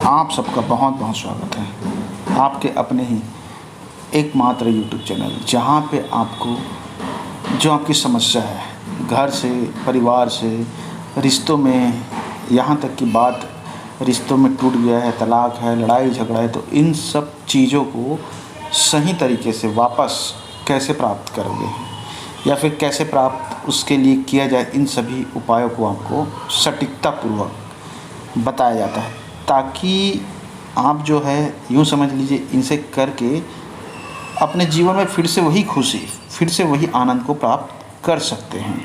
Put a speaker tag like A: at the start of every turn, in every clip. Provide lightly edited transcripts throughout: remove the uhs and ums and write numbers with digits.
A: आप सबका बहुत बहुत स्वागत है आपके अपने ही एकमात्र यूट्यूब चैनल, जहाँ पे आपको जो आपकी समस्या है, घर से, परिवार से, रिश्तों में, यहाँ तक की बात रिश्तों में टूट गया है, तलाक है, लड़ाई झगड़ा है, तो इन सब चीज़ों को सही तरीके से वापस कैसे प्राप्त करोगे या फिर कैसे प्राप्त उसके लिए किया जाए, इन सभी उपायों को आपको सटीकतापूर्वक बताया जाता है, ताकि आप जो है यूँ समझ लीजिए इनसे करके अपने जीवन में फिर से वही खुशी, फिर से वही आनंद को प्राप्त कर सकते हैं।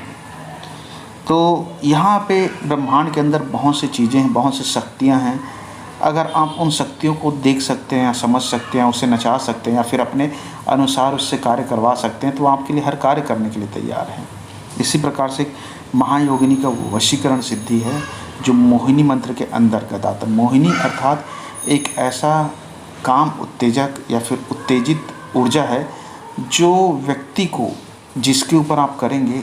A: तो यहाँ पे ब्रह्मांड के अंदर बहुत सी चीज़ें हैं, बहुत सी शक्तियाँ हैं। अगर आप उन शक्तियों को देख सकते हैं, समझ सकते हैं, उसे नचा सकते हैं या फिर अपने अनुसार उससे कार्य करवा सकते हैं, तो आपके लिए हर कार्य करने के लिए तैयार है। इसी प्रकार से महायोगिनी का वशीकरण सिद्धि है, जो मोहिनी मंत्र के अंतर्गत आता है। मोहिनी अर्थात एक ऐसा काम उत्तेजक या फिर उत्तेजित ऊर्जा है जो व्यक्ति को, जिसके ऊपर आप करेंगे,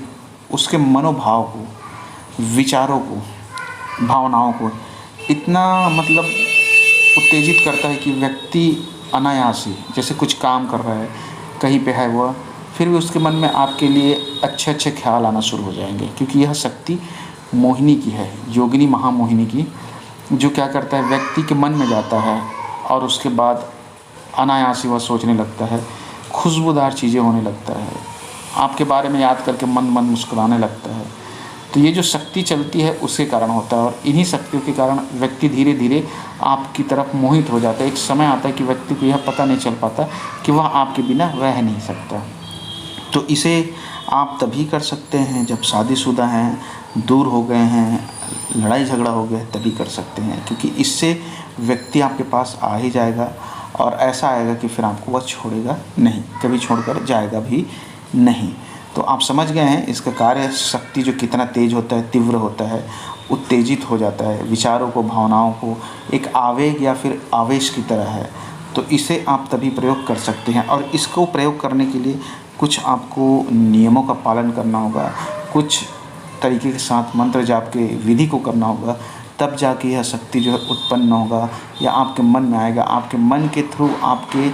A: उसके मनोभाव को, विचारों को, भावनाओं को इतना मतलब उत्तेजित करता है कि व्यक्ति अनायास ही, जैसे कुछ काम कर रहा है, कहीं पे है वह, फिर भी उसके मन में आपके लिए अच्छे अच्छे ख्याल आना शुरू हो जाएंगे, क्योंकि यह शक्ति मोहिनी की है, योगिनी महामोहिनी की, जो क्या करता है, व्यक्ति के मन में जाता है और उसके बाद अनायास ही वह सोचने लगता है, खुशबूदार चीज़ें होने लगता है, आपके बारे में याद करके मन मन मुस्कुराने लगता है। तो ये जो शक्ति चलती है उसके कारण होता है, और इन्हीं शक्तियों के कारण व्यक्ति धीरे धीरे आपकी तरफ मोहित हो जाता है। एक समय आता है कि व्यक्ति को यह पता नहीं चल पाता कि वह आपके बिना रह नहीं सकता। तो इसे आप तभी कर सकते हैं जब शादीशुदा हैं, दूर हो गए हैं, लड़ाई झगड़ा हो गया, तभी कर सकते हैं, क्योंकि इससे व्यक्ति आपके पास आ ही जाएगा और ऐसा आएगा कि फिर आपको वह छोड़ेगा नहीं, कभी छोड़कर जाएगा भी नहीं। तो आप समझ गए हैं इसका कार्य शक्ति जो कितना तेज होता है, तीव्र होता है, उत्तेजित हो जाता है, विचारों को, भावनाओं को एक आवेग या फिर आवेश की तरह है। तो इसे आप तभी प्रयोग कर सकते हैं, और इसको प्रयोग करने के लिए कुछ आपको नियमों का पालन करना होगा, कुछ तरीके के साथ मंत्र जाप के विधि को करना होगा, तब जाके यह शक्ति जो है उत्पन्न होगा या आपके मन में आएगा। आपके मन के थ्रू, आपके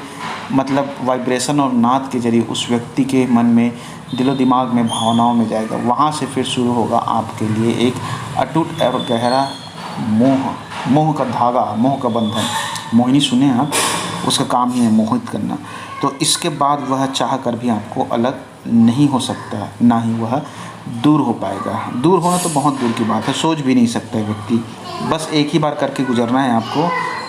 A: मतलब वाइब्रेशन और नाद के जरिए उस व्यक्ति के मन में, दिलो दिमाग में, भावनाओं में जाएगा। वहाँ से फिर शुरू होगा आपके लिए एक अटूट और गहरा मोह का धागा, मोह का बंधन। मोहिनी सुने आप, उसका काम ही है मोहित करना। तो इसके बाद वह चाह कर भी आपको अलग नहीं हो सकता, ना ही वह दूर हो पाएगा। दूर होना तो बहुत दूर की बात है, सोच भी नहीं सकता है व्यक्ति। बस एक ही बार करके गुजरना है आपको,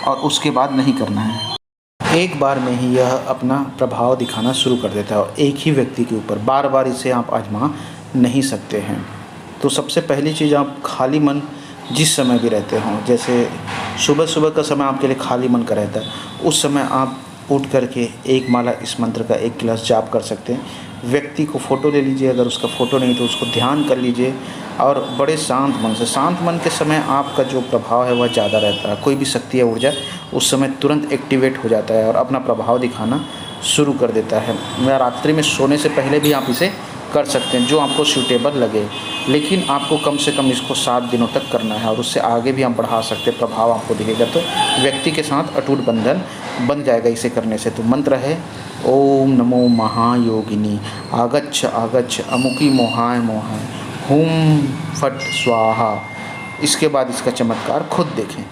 A: और उसके बाद नहीं करना है। एक बार में ही यह अपना प्रभाव दिखाना शुरू कर देता है, और एक ही व्यक्ति के ऊपर बार बार इसे आप आजमा नहीं सकते हैं। तो सबसे पहली चीज़, आप खाली मन जिस समय भी रहते हों, जैसे सुबह सुबह का समय आपके लिए खाली मन का रहता है, उस समय आप उठ करके एक माला इस मंत्र का 1 गिलास जाप कर सकते हैं। व्यक्ति को फ़ोटो ले लीजिए, अगर उसका फ़ोटो नहीं तो उसको ध्यान कर लीजिए, और बड़े शांत मन से, शांत मन के समय आपका जो प्रभाव है वह ज़्यादा रहता है। कोई भी शक्ति या ऊर्जा उस समय तुरंत एक्टिवेट हो जाता है और अपना प्रभाव दिखाना शुरू कर देता है। या रात्रि में सोने से पहले भी आप इसे कर सकते हैं, जो आपको सूटेबल लगे, लेकिन आपको कम से कम इसको 7 दिनों तक करना है, और उससे आगे भी हम बढ़ा सकते हैं। प्रभाव आपको दिखेगा तो व्यक्ति के साथ अटूट बंधन बन जाएगा इसे करने से। तो मंत्र है ओम नमो महायोगिनी आगच्छ आगच्छ अमुकी मोहाय मोहाय हुम फट स्वाहा। इसके बाद इसका चमत्कार खुद देखें।